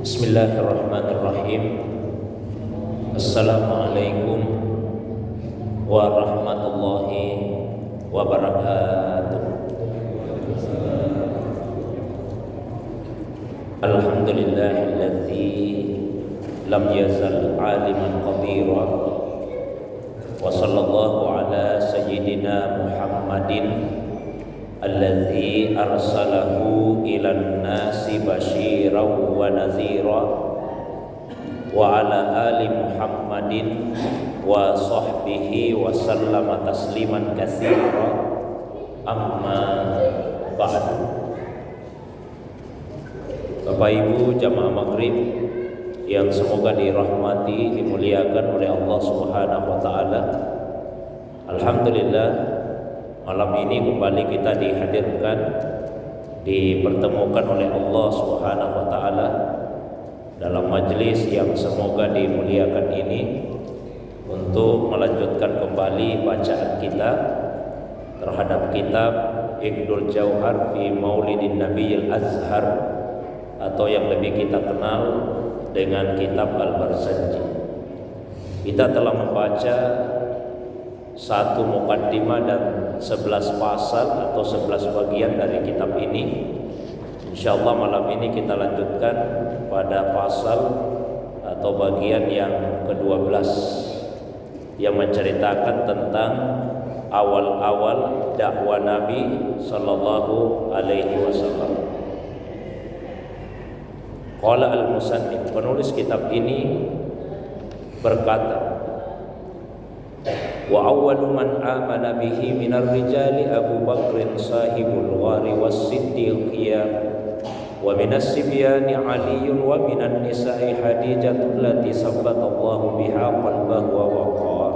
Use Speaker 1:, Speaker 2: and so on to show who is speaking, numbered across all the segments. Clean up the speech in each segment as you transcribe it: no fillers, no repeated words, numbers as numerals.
Speaker 1: Bismillahirrahmanirrahim. Assalamualaikum warahmatullahi wabarakatuh. Alhamdulillahilladzi lam yazal aliman qadira wa sallallahu ala sayyidina Muhammadin alladzi arsalahu ilan nasi basyiran wa nazira wa ala ali Muhammadin wa sahbihi wa sallama tasliman katsira amma ba'd. Bapak Ibu jamaah maghrib yang semoga dirahmati, dimuliakan oleh Allah Subhanahu wa taala. Alhamdulillah, malam ini kembali kita dihadirkan, dipertemukan oleh Allah Subhanahu wa taala dalam majelis yang semoga dimuliakan ini untuk melanjutkan kembali bacaan kita terhadap kitab Iqdul Jauhar fi Maulidin Nabiyil Azhar, atau yang lebih kita kenal dengan kitab Al-Barzanji. Kita telah membaca satu mukaddimah dan 11 pasal atau 11 bagian dari kitab ini. Insyaallah malam ini kita lanjutkan pada pasal atau bagian yang ke-12 yang menceritakan tentang awal-awal dakwah Nabi sallallahu alaihi wasallam. Qala al-musannif, penulis kitab ini berkata, wa awwalu man amana bihi minar rijali Abu Bakrin sahibul ghari was-siddiqiyya wa minas sibyani Aliun wa minan nisa'i Hadijatul lati sabbatallahu biha qalbahu wa waqar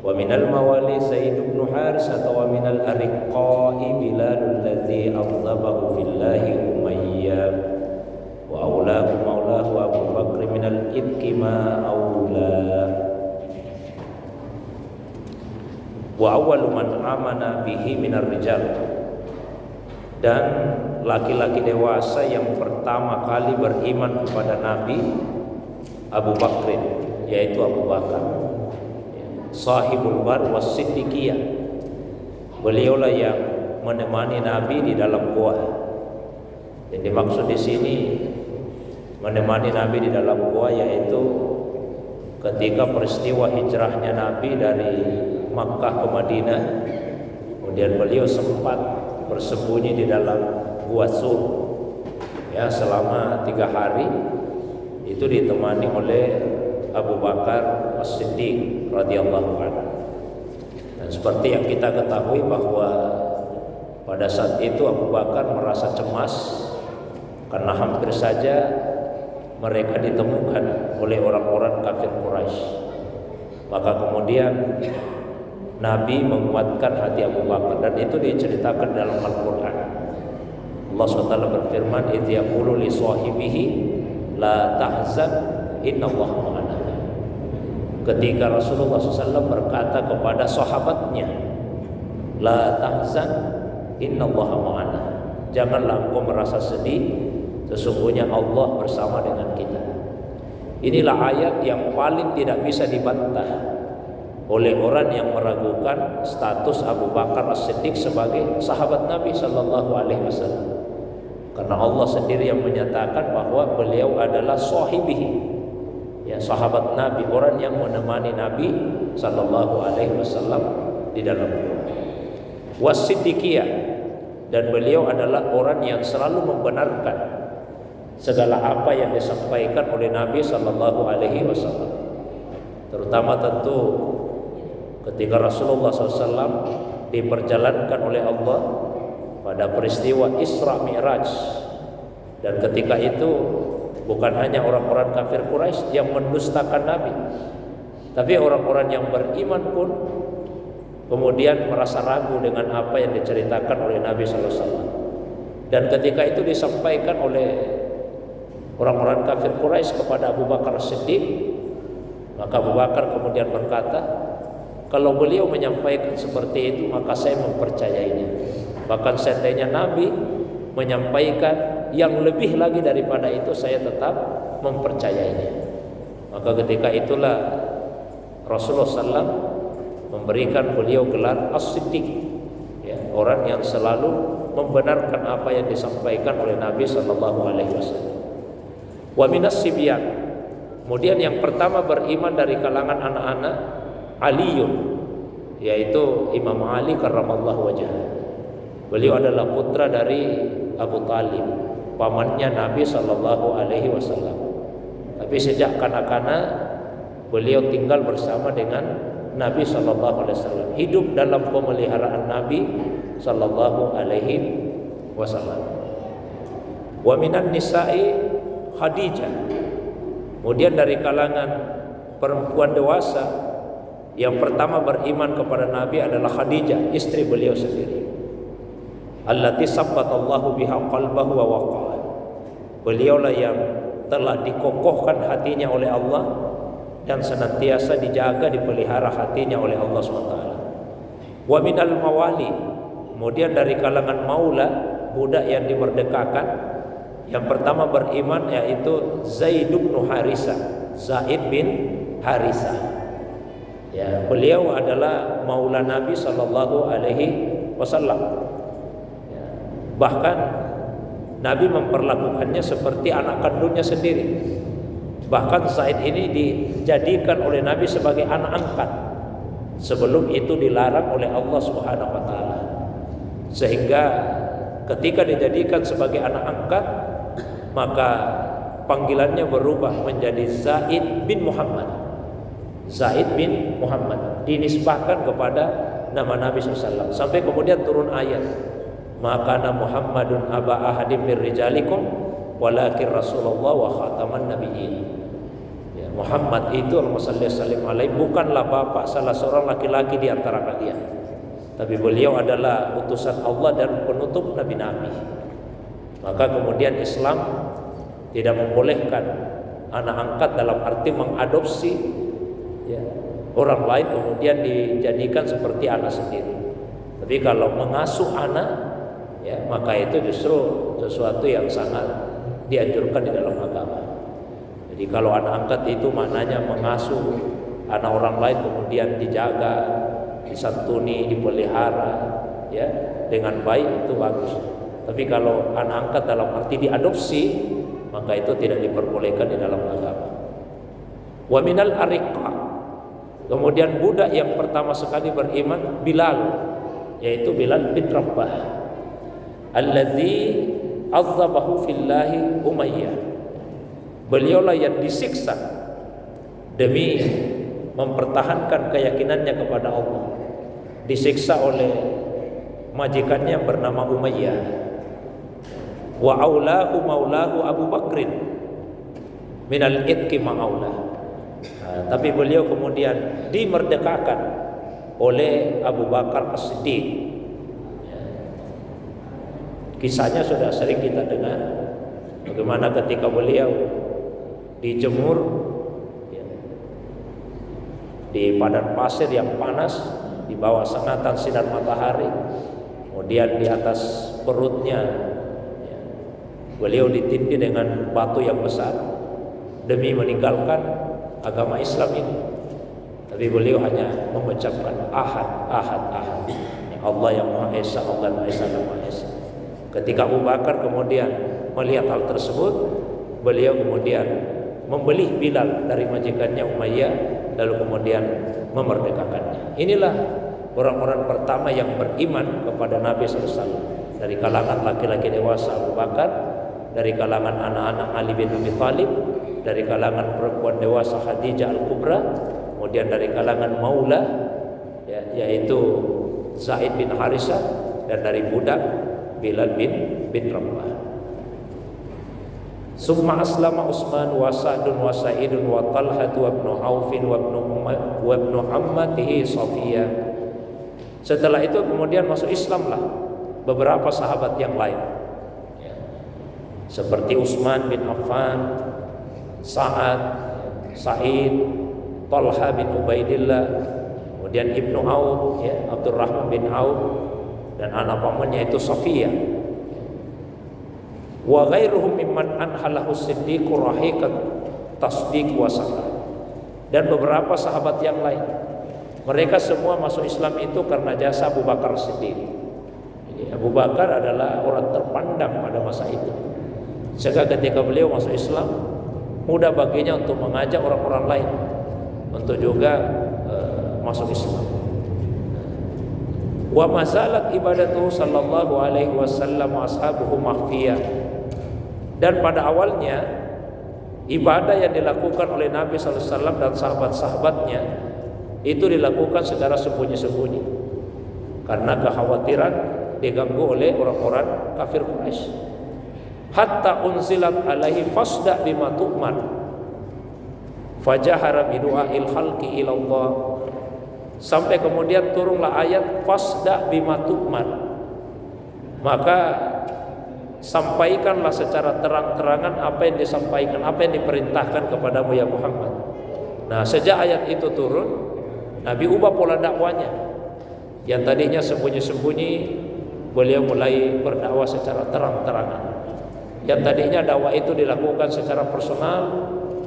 Speaker 1: wa minal mawali Zaid bin Harisah wa minal ariqa'i Bilalul ladzi aghdhabahu fillahi Umayyah wa aulahu maulahu Abu Bakr minal ibki ma aulah. Wa awwalu man amana bihi minar rijal, dan laki-laki dewasa yang pertama kali beriman kepada Nabi Abu Bakr, yaitu Abu Bakar sahibul ghar was-siddiqiyah. Beliaulah yang menemani Nabi di dalam gua. Yang dimaksud di sini menemani Nabi di dalam gua yaitu ketika peristiwa hijrahnya Nabi dari Makkah ke Madinah, kemudian beliau sempat bersembunyi di dalam gua Sur ya selama 3 hari. Itu ditemani oleh Abu Bakar As-Siddiq radhiyallahu anhu. Dan seperti yang kita ketahui bahwa pada saat itu Abu Bakar merasa cemas karena hampir saja mereka ditemukan oleh orang-orang kafir Quraisy. Maka kemudian Nabi menguatkan hati Abu Bakar, dan itu diceritakan dalam Al-Quran. Allah SWT berfirman, idh yaqulu li sahibihi la tahzan innallaha ma'ana. Ketika Rasulullah SAW berkata kepada sahabatnya, la tahzan innallaha ma'ana, janganlah engkau merasa sedih, sesungguhnya Allah bersama dengan kita. Inilah ayat yang paling tidak bisa dibantah oleh orang yang meragukan status Abu Bakar As-Siddiq sebagai sahabat Nabi sallallahu alaihi wasallam. Karena Allah sendiri yang menyatakan bahwa beliau adalah sahibihi, ya, sahabat Nabi, orang yang menemani Nabi sallallahu alaihi wasallam di dalam was-siddiqiyah, dan beliau adalah orang yang selalu membenarkan segala apa yang disampaikan oleh Nabi sallallahu alaihi wasallam. Terutama tentu ketika Rasulullah SAW diperjalankan oleh Allah pada peristiwa Isra Mi'raj, dan ketika itu bukan hanya orang-orang kafir Quraisy yang mendustakan Nabi, tapi orang-orang yang beriman pun kemudian merasa ragu dengan apa yang diceritakan oleh Nabi SAW. Dan ketika itu disampaikan oleh orang-orang kafir Quraisy kepada Abu Bakar Siddiq, maka Abu Bakar kemudian berkata, kalau beliau menyampaikan seperti itu maka saya mempercayainya. Bahkan seandainya Nabi menyampaikan, yang lebih lagi daripada itu saya tetap mempercayainya. Maka ketika itulah Rasulullah SAW memberikan beliau gelar As-Siddiq, ya, orang yang selalu membenarkan apa yang disampaikan oleh Nabi Sallallahu Alaihi Wasallam. Wa minas sibyan, kemudian yang pertama beriman dari kalangan anak-anak Aliun, yaitu Imam Ali karramallahu wajhah. Beliau adalah putra dari Abu Talib, pamannya Nabi Sallallahu Alaihi Wasallam. Tapi sejak kanak-kanak beliau tinggal bersama dengan Nabi Sallallahu Alaihi Wasallam, hidup dalam pemeliharaan Nabi Sallallahu Alaihi Wasallam. Wa minan nisa'i Khadijah, kemudian dari kalangan perempuan dewasa yang pertama beriman kepada Nabi adalah Khadijah, istri beliau sendiri. Allati sabbatallahu biha qalbahu wa waqa'a. Beliaulah yang telah dikokohkan hatinya oleh Allah dan senantiasa dijaga, dipelihara hatinya oleh Allah SWT. Wa minal mawali, kemudian dari kalangan maula, budak yang dimerdekakan, yang pertama beriman yaitu Zaid bin Harisah, Zaid bin Harisah. Ya, beliau adalah maula Nabi Sallallahu Alaihi Wasallam. Ya, bahkan Nabi memperlakukannya seperti anak kandungnya sendiri. Bahkan Zaid ini dijadikan oleh Nabi sebagai anak angkat. Sebelum itu dilarang oleh Allah Subhanahu wa taala. Sehingga ketika dijadikan sebagai anak angkat, maka panggilannya berubah menjadi Zaid bin Muhammad. Zaid bin Muhammad dinisbahkan kepada nama Nabi SAW, sampai kemudian turun ayat, maka Muhammadun aba ahadim min rijalikum walakin Rasulullah wa khataman nabiyyin. Ya, Muhammad itu Allahumma bukanlah bapak salah seorang laki-laki di antara kalian, tapi beliau adalah utusan Allah dan penutup nabi-nabi. Maka kemudian Islam tidak membolehkan anak angkat dalam arti mengadopsi, ya, orang lain kemudian dijadikan seperti anak sendiri. Tapi kalau mengasuh anak, ya, maka itu justru sesuatu yang sangat dianjurkan di dalam agama. Jadi kalau anak angkat itu maknanya mengasuh anak orang lain, kemudian dijaga, disantuni, dipelihara, ya, dengan baik, itu bagus. Tapi kalau anak angkat dalam arti diadopsi, maka itu tidak diperbolehkan di dalam agama. Wa minal ariqa, kemudian budak yang pertama sekali beriman Bilal, yaitu Bilal bin Rabah, allazi azzabahu fillahi Umayyah. Beliaulah yang disiksa demi mempertahankan keyakinannya kepada Allah, disiksa oleh majikannya yang bernama Umayyah. Wa aulahu maulahu Abu Bakrin minal itqi ma'aulah. Tapi beliau kemudian dimerdekakan oleh Abu Bakar As-Siddiq. Kisahnya sudah sering kita dengar, bagaimana ketika beliau dijemur, ya, di padang pasir yang panas, di bawah sengatan sinar matahari, kemudian di atas perutnya, ya, beliau ditindih dengan batu yang besar demi meninggalkan agama Islam ini. Tapi beliau hanya mengucapkan ahad, ahad, ahad, ya, Allah yang Maha Esa, Allah Maha Esa dan Maha Esa. Ketika Abu Bakar kemudian melihat hal tersebut, beliau kemudian membeli Bilal dari majikannya Umayyah, lalu kemudian memerdekakannya. Inilah orang-orang pertama yang beriman kepada Nabi SAW. Dari kalangan laki-laki dewasa Abu Bakar, dari kalangan anak-anak Ali bin Abi Thalib, dari kalangan perempuan dewasa Khadijah Al-Kubra, kemudian dari kalangan maula, ya, yaitu Zaid bin Harisah, dan dari budak Bilal bin Rabah. Summa aslama Utsman wa Sa'dun wa Sa'idun wa Talha wa ibnu Aufin wa ibnu ammatihi Safiyah. Setelah itu kemudian masuk Islamlah beberapa sahabat yang lain, ya, seperti Utsman bin Affan, Sa'ad, Sa'id, Talha bin Ubaidillah, kemudian Ibnu Auf, ya, Abdurrahman bin Auf, dan anak pamannya itu Safiyah. wa ghairuhum mimman anhalahu siddiqur rahiqat tasdiq wa salah. Dan beberapa sahabat yang lain, mereka semua masuk Islam itu karena jasa Abu Bakar Siddiq. Jadi Abu Bakar adalah orang terpandang pada masa itu, sehingga ketika beliau masuk Islam, mudah baginya untuk mengajak orang-orang lain untuk juga masuk Islam. Wa mazalat ibadatuhu sallallahu alaihi wasallam wa ashabuhu makhfiyah. Dan pada awalnya ibadah yang dilakukan oleh Nabi sallallahu alaihi wasallam dan sahabat-sahabatnya itu dilakukan secara sembunyi-sembunyi karena kekhawatiran diganggu oleh orang-orang kafir Quraisy. Hatta unzilat alaihi fasda bima tu'mar fajahara bidu'ail khalqi ila Allah. Sampai kemudian turunlah ayat fasda bima tu'mar, maka sampaikanlah secara terang-terangan apa yang disampaikan, apa yang diperintahkan kepadamu ya Muhammad. Nah, sejak ayat itu turun, Nabi ubah pola dakwanya. Yang tadinya sembunyi-sembunyi, beliau mulai berdakwah secara terang-terangan. Yang tadinya dakwah itu dilakukan secara personal,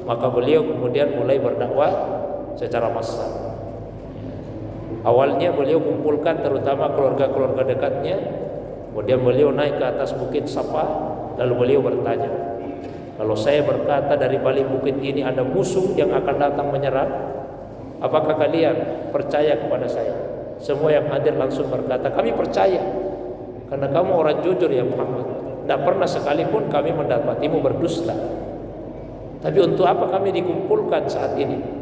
Speaker 1: maka beliau kemudian mulai berdakwah secara massal. Awalnya beliau kumpulkan terutama keluarga-keluarga dekatnya, kemudian beliau naik ke atas bukit Safa, lalu beliau bertanya, kalau saya berkata dari balik bukit ini ada musuh yang akan datang menyerang, apakah kalian percaya kepada saya? Semua yang hadir langsung berkata, kami percaya, karena kamu orang jujur ya Muhammad. Tidak pernah sekalipun kami mendapatimu berdusta. Tapi untuk apa kami dikumpulkan saat ini?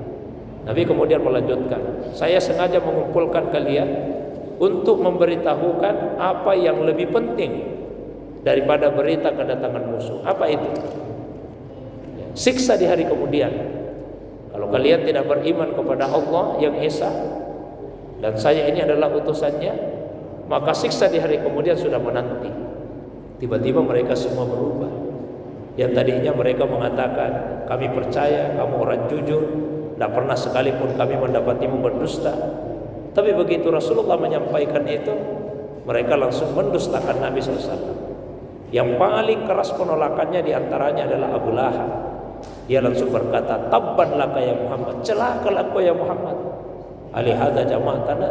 Speaker 1: Nabi kemudian melanjutkan, saya sengaja mengumpulkan kalian untuk memberitahukan apa yang lebih penting daripada berita kedatangan musuh. Apa itu? Siksa di hari kemudian. Kalau kalian tidak beriman kepada Allah yang Esa dan saya ini adalah utusannya, maka siksa di hari kemudian sudah menanti. Tiba-tiba mereka semua berubah. Yang tadinya mereka mengatakan, kami percaya kamu orang jujur, tidak pernah sekalipun kami mendapatimu berdusta. Tapi begitu Rasulullah menyampaikan itu, mereka langsung mendustakan Nabi SAW. Yang paling keras penolakannya diantaranya adalah Abu Lahab. Dia langsung berkata, tabban laka ya Muhammad, celakalah engkau ya Muhammad, alihadza jama'atana.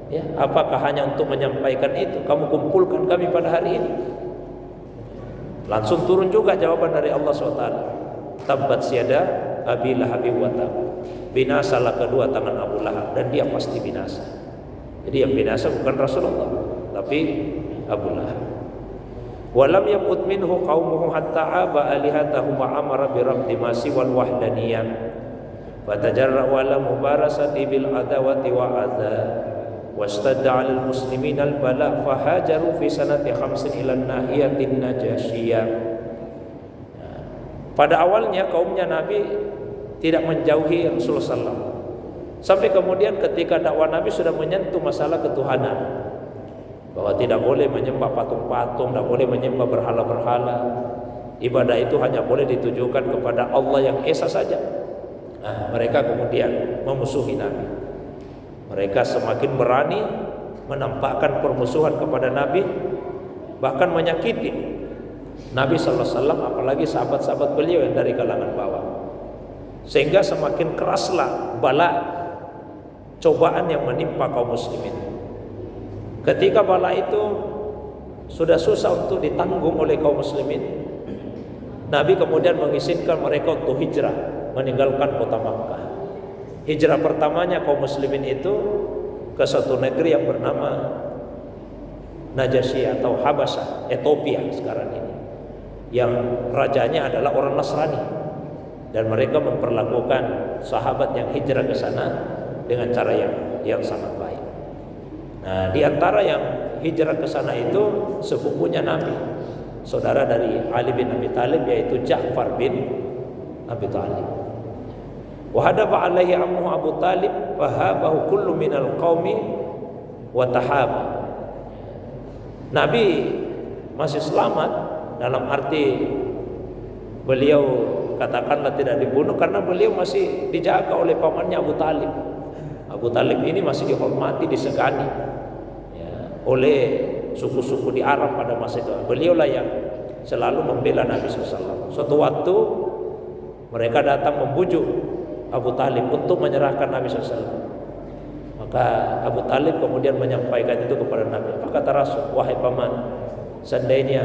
Speaker 1: Ya, apakah hanya untuk menyampaikan itu kamu kumpulkan kami pada hari ini? Langsung turun juga jawaban dari Allah SWT. Tabbat siada Abi Lahab wa tab. Binasalah kedua tangan Abu Lahab dan dia pasti binasa. Jadi yang binasa bukan Rasulullah, tapi Abu Lahab. Walam yaqut minhu qaumuhu hatta aba alihatahum wa amara bi rabdi masi wal wahdaniyah. Fatajarra wala mubarasati bil adawati wa adza. Wastadda 'alal muslimin al bala fahajaru fi sanati 5 ila nahiyatin najasyiyah. Pada awalnya kaumnya Nabi tidak menjauhi Rasulullah SAW, sampai kemudian ketika dakwah Nabi sudah menyentuh masalah ketuhanan, bahwa tidak boleh menyembah patung-patung, tidak boleh menyembah berhala-berhala, ibadah itu hanya boleh ditujukan kepada Allah yang Esa saja. Nah, mereka kemudian memusuhi Nabi. Mereka semakin berani menampakkan permusuhan kepada Nabi, bahkan menyakiti Nabi sallallahu alaihi wasallam, apalagi sahabat-sahabat beliau yang dari kalangan bawah. Sehingga semakin keraslah bala cobaan yang menimpa kaum muslimin. Ketika bala itu sudah susah untuk ditanggung oleh kaum muslimin, Nabi kemudian mengizinkan mereka untuk hijrah, meninggalkan kota Makkah. Hijrah pertamanya kaum muslimin itu ke satu negeri yang bernama Najasyi atau Habasyah, Ethiopia sekarang ini, yang rajanya adalah orang Nasrani, dan mereka memperlakukan sahabat yang hijrah ke sana dengan cara yang sangat baik. Nah, di antara yang hijrah ke sana itu sepupunya Nabi, saudara dari Ali bin Abi Thalib, yaitu Ja'far bin Abi Thalib. Wa hadaba alaihi ammuhu Abu Talib fahabahu kullu minal qaumi wa tahaba. Nabi masih selamat dalam arti beliau katakanlah tidak dibunuh, karena beliau masih dijaga oleh pamannya Abu Talib. Abu Talib ini masih dihormati, disegani ya, oleh suku-suku di Arab pada masa itu. Beliaulah yang selalu membela Nabi SAW. Suatu waktu mereka datang membujuk Abu Talib untuk menyerahkan Nabi SAW. Maka Abu Talib kemudian menyampaikan itu kepada Nabi. Apa kata Rasul? Wahai paman, seandainya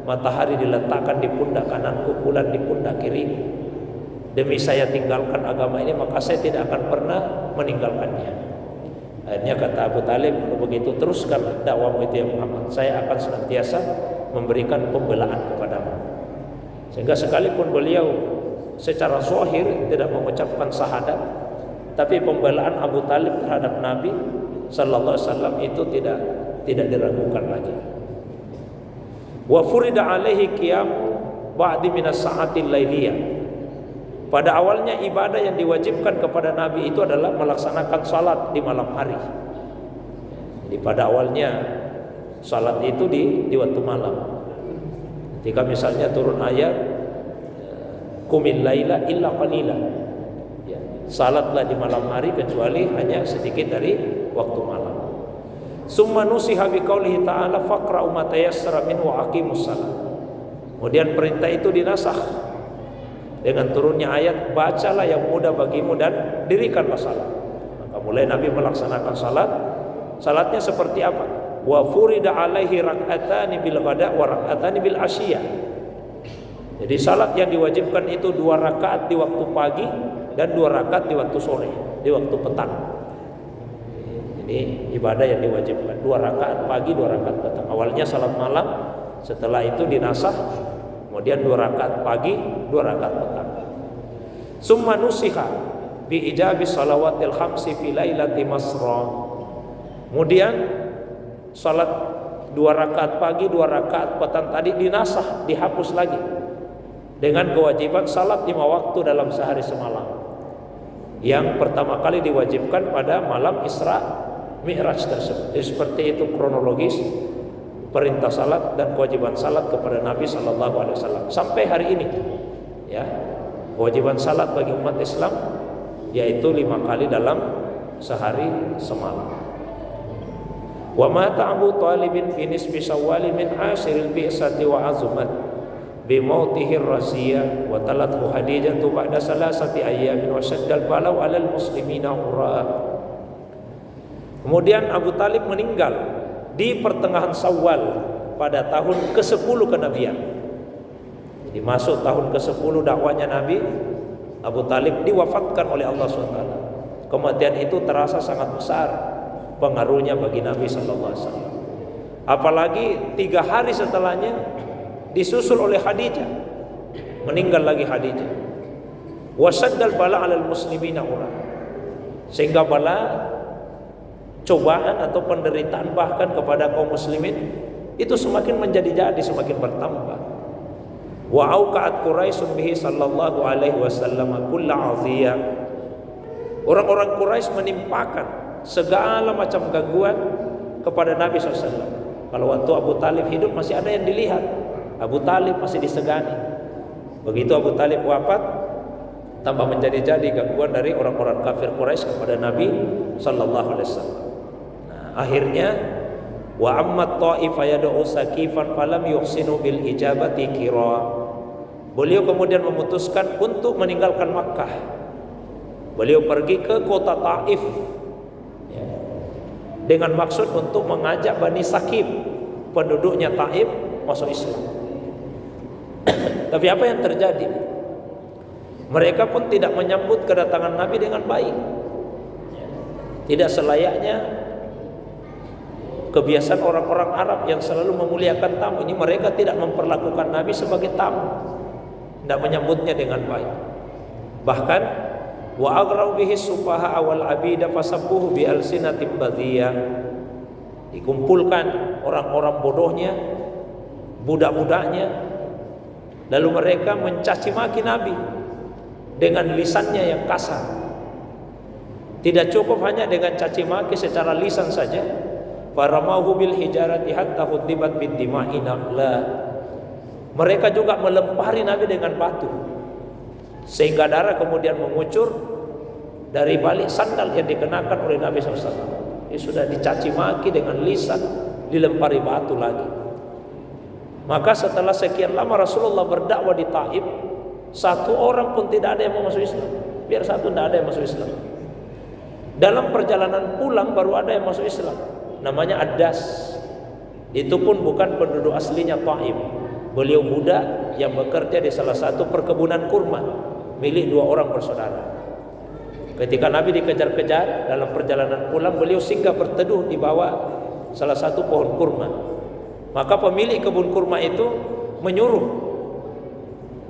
Speaker 1: matahari diletakkan di pundak kananku, bulan di pundak kiriku, demi saya tinggalkan agama ini, maka saya tidak akan pernah meninggalkannya. Akhirnya kata Abu Talib, kalau begitu teruskan dakwamu itu ya Muhammad, saya akan senantiasa memberikan pembelaan kepadamu. Sehingga sekalipun beliau secara zahir tidak mengucapkan syahadat, tapi pembelaan Abu Talib terhadap Nabi sallallahu alaihi wasallam itu tidak diragukan lagi. Wa furida alaihi qiyamu ba'di minas sa'atil lailiyah. Pada awalnya ibadah yang diwajibkan kepada Nabi itu adalah melaksanakan salat di malam hari. Jadi pada awalnya salat itu di waktu malam. Jika misalnya turun ayat qumil laila illa qalila, ya, salatlah di malam hari kecuali hanya sedikit dari waktu malam. Summa nusiha biqaulihi ta'ala faqra'u ma tayassara minhu wa aqimus shalah. Kemudian perintah itu dinasakh dengan turunnya ayat bacalah yang mudah bagimu dan dirikanlah salat. Maka mulai Nabi melaksanakan salat. Salatnya seperti apa? Wa furida alaihi rak'atani bil ghada wa rak'atani bil asyiyah. Jadi salat yang diwajibkan itu 2 rakaat di waktu pagi dan 2 rakaat di waktu sore, di waktu petang. Ini ibadah yang diwajibkan, 2 rakaat pagi, 2 rakaat petang. Awalnya salat malam, setelah itu dinasah, kemudian 2 rakaat pagi, 2 rakaat petang. Summa nusiha bi ijabi salawatil khamsi fi lailati masra. Kemudian salat 2 rakaat pagi, 2 rakaat petang tadi dinasah, dihapus lagi dengan kewajiban salat 5 waktu dalam sehari semalam. Yang pertama kali diwajibkan pada malam Isra Mi'raj tersebut. Jadi seperti itu kronologis perintah salat dan kewajiban salat kepada Nabi sallallahu alaihi wasallam sampai hari ini. Ya. Kewajiban salat bagi umat Islam yaitu 5 kali dalam sehari semalam. Wa ma ta'abu talibin fi nisbi Syawal min ashiril bi'sati wa azumat bi mautihi ar-rasiyah wa talathu Khadijah ba'da 3 ayyamin wa shaddal balau 'alal muslimina urra. Kemudian Abu Talib meninggal di pertengahan Syawal pada tahun ke-10 kenabian. Jadi masuk tahun ke-10 dakwanya Nabi, Abu Talib diwafatkan oleh Allah SWT. Kematian itu terasa sangat besar pengaruhnya bagi Nabi sallallahu alaihi wasallam. Apalagi 3 hari setelahnya disusul oleh Khadijah. Meninggal lagi Khadijah. Wasaddal bala 'alal muslimina ura. Sehingga bala, cobaan atau penderitaan bahkan kepada kaum muslimin itu semakin menjadi-jadi, semakin bertambah. Wa auqa'at Quraisyun bihi sallallahu alaihi wasallam kullu 'aziyah. Orang-orang Quraisy menimpakan segala macam gangguan kepada Nabi SAW. Kalau waktu Abu Talib hidup masih ada yang dilihat, Abu Talib masih disegani. Begitu Abu Talib wafat, tambah menjadi-jadi gangguan dari orang-orang kafir Quraisy kepada Nabi sallallahu alaihi wasallam. Nah, akhirnya wa ammat ta'ifa yad'u sakifan falam yuhsinu bil ijabati kira. Beliau kemudian memutuskan untuk meninggalkan Makkah. Beliau pergi ke kota Taif ya, dengan maksud untuk mengajak Bani Sakif, penduduknya Taif, masuk Islam. Tapi apa yang terjadi? Mereka pun tidak menyambut kedatangan Nabi dengan baik. Tidak selayaknya kebiasaan orang-orang Arab yang selalu memuliakan tamu. Ini mereka tidak memperlakukan Nabi sebagai tamu, tidak menyambutnya dengan baik. Bahkan wa agrau bihi sufaha wal abida fasabbuhu bi alsinatin badhiyah. Dikumpulkan orang-orang bodohnya, budak-budaknya, lalu mereka mencaci maki Nabi dengan lisannya yang kasar. Tidak cukup hanya dengan caci maki secara lisan saja. Faramahu bil hijarati hatta hudibat bid dima'ina la. Mereka juga melempari Nabi dengan batu sehingga darah kemudian mengucur dari balik sandal yang dikenakan oleh Nabi SAW. Ini sudah dicaci maki dengan lisan, dilempari batu lagi. Maka setelah sekian lama Rasulullah berdakwah di Taif, satu orang pun tidak ada yang mau masuk Islam. Biar satu tidak ada yang masuk Islam. Dalam perjalanan pulang baru ada yang masuk Islam. Namanya Addas. Itu pun bukan penduduk aslinya Taif. Beliau budak yang bekerja di salah satu perkebunan kurma milik dua orang bersaudara. Ketika Nabi dikejar-kejar dalam perjalanan pulang, beliau singgah berteduh di bawah salah satu pohon kurma. Maka pemilik kebun kurma itu menyuruh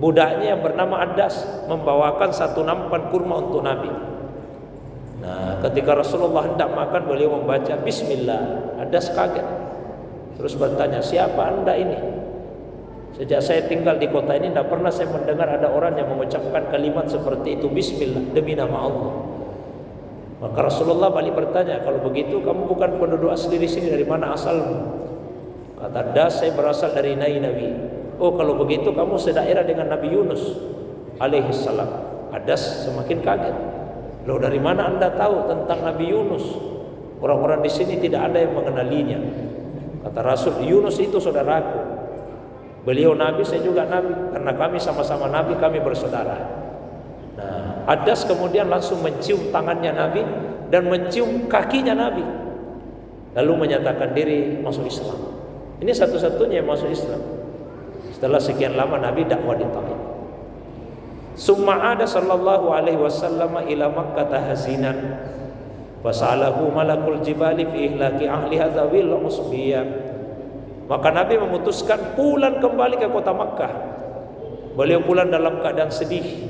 Speaker 1: budaknya yang bernama Addas membawakan satu nampan kurma untuk Nabi. Nah, ketika Rasulullah hendak makan, beliau membaca Bismillah. Addas kaget, terus bertanya, siapa anda ini? Sejak saya tinggal di kota ini tidak pernah saya mendengar ada orang yang mengucapkan kalimat seperti itu, Bismillah, demi nama Allah. Maka Rasulullah balik bertanya, kalau begitu kamu bukan penduduk asli di sini, dari mana asalmu? Kata Addas, saya berasal dari Nabi. Oh, kalau begitu kamu sedaerah dengan Nabi Yunus alaihi salam. Addas semakin kaget. Loh, dari mana anda tahu tentang Nabi Yunus? Orang-orang di sini tidak ada yang mengenalinya. Kata Rasul, Yunus itu saudaraku. Beliau Nabi, saya juga Nabi. Karena kami sama-sama Nabi, kami bersaudara. Nah, Addas kemudian langsung mencium tangannya Nabi dan mencium kakinya Nabi, lalu menyatakan diri masuk Islam. Ini satu-satunya yang masuk Islam setelah sekian lama Nabi dakwah di Taif. Summa ada sallallahu alaihi wasallam ila Makkah hazinan fasalahu malakul jibali fi ihlaki ahli hadzawil usbiyah. Maka Nabi memutuskan pulang kembali ke kota Makkah. Beliau pulang dalam keadaan sedih.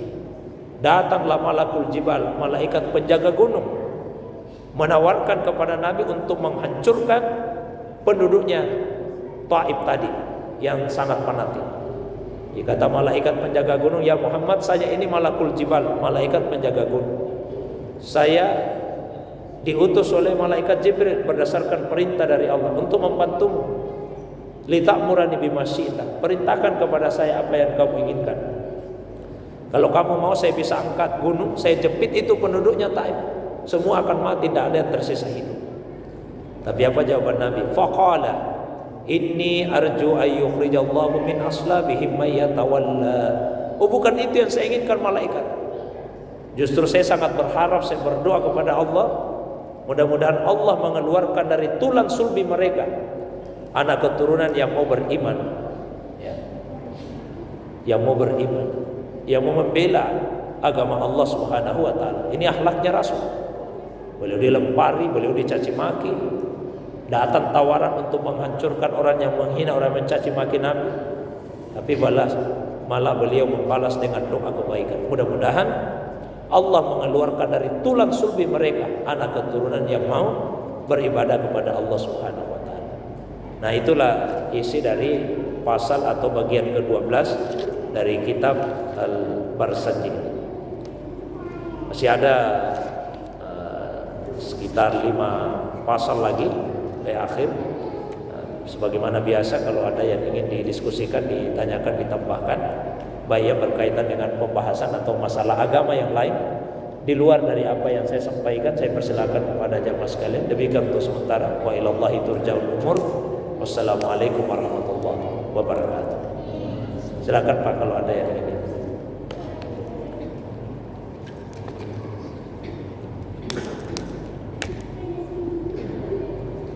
Speaker 1: Datanglah malakul jibal, malaikat penjaga gunung, menawarkan kepada Nabi untuk menghancurkan penduduknya Taif tadi yang sangat fanatik. Kata malaikat penjaga gunung, ya Muhammad, saya ini malakul jibal, malaikat penjaga gunung. Saya diutus oleh malaikat Jibril berdasarkan perintah dari Allah untuk membantumu. Litakmurani bima syi'ta, perintahkan kepada saya apa yang kamu inginkan. Kalau kamu mau, saya bisa angkat gunung, saya jepit itu penduduknya Taif, semua akan mati, tidak ada yang tersisa hidup. Tapi apa jawaban Nabi? Faqala inni arju ayyukhrijallahu min aslabihim may yatawalla. Oh, bukan itu yang saya inginkan malaikat. Justru saya sangat berharap, saya berdoa kepada Allah, mudah-mudahan Allah mengeluarkan dari tulang sulbi mereka anak keturunan yang mau beriman, ya, yang mau beriman, yang mau membela agama Allah Subhanahu wa taala. Ini akhlaknya Rasul. Beliau dilempari, beliau dicaci maki, datang tawaran untuk menghancurkan orang yang menghina, orang yang mencaci maki Nabi, tapi malah beliau membalas dengan doa kebaikan. Mudah-mudahan Allah mengeluarkan dari tulang sulbi mereka anak keturunan yang mau beribadah kepada Allah Subhanahu wa taala. Nah, itulah isi dari pasal atau bagian ke-12 dari kitab Al-Barzanji. Masih ada sekitar 5 pasal lagi di akhir. Sebagaimana biasa, kalau ada yang ingin didiskusikan, ditanyakan, ditambahkan, baik yang berkaitan dengan pembahasan atau masalah agama yang lain di luar dari apa yang saya sampaikan, saya persilakan kepada jamaah sekalian. Demikian untuk sementara. Wa ilallahi turja'ul umur. Wassalamualaikum warahmatullahi wabarakatuh. Silakan Pak, kalau ada yang ingin.